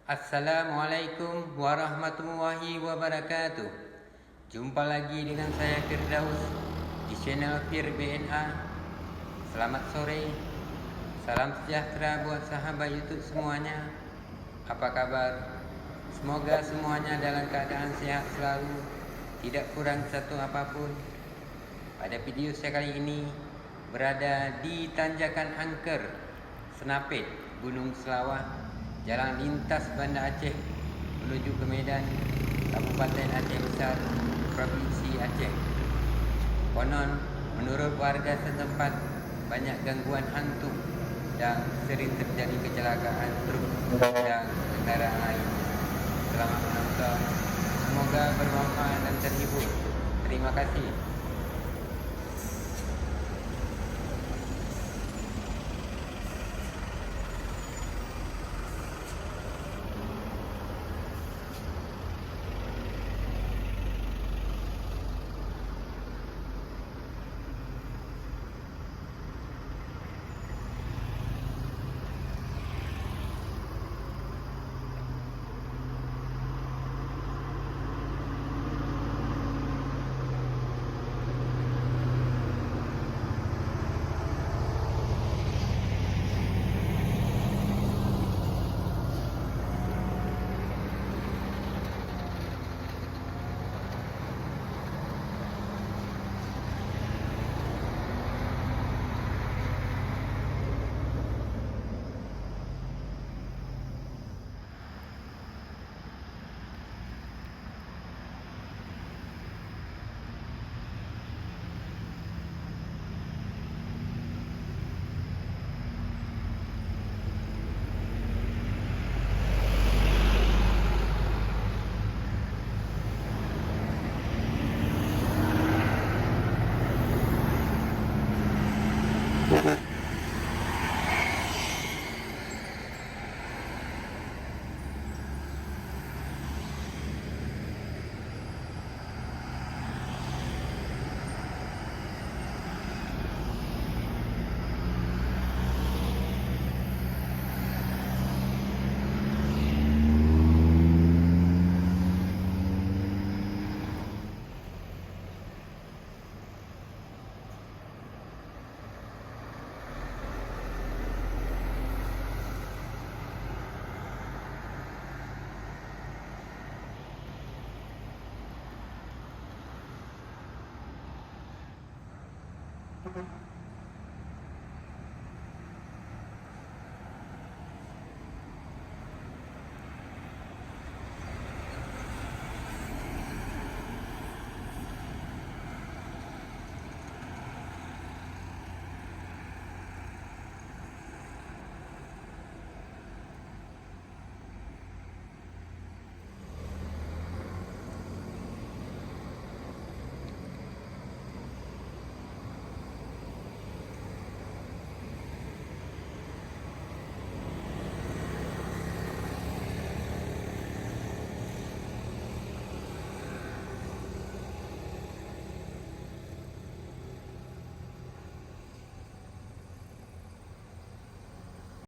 Assalamualaikum warahmatullahi wabarakatuh. Jumpa lagi dengan saya Firdaus di channel Fir BNA. Selamat sore. Salam sejahtera buat sahabat YouTube semuanya. Apa kabar? Semoga semuanya dalam keadaan sehat selalu, tidak kurang satu apapun. Pada video saya kali ini berada di Tanjakan Angker, Senapit, Gunung Selawah, Jalan Lintas Banda Aceh menuju ke Medan, Kabupaten Aceh Besar, Provinsi Aceh. Konon, menurut warga setempat, banyak gangguan hantu dan sering terjadi kecelakaan truk dan kendaraan lain. Selamat menonton, semoga bermanfaat dan terhibur. Terima kasih.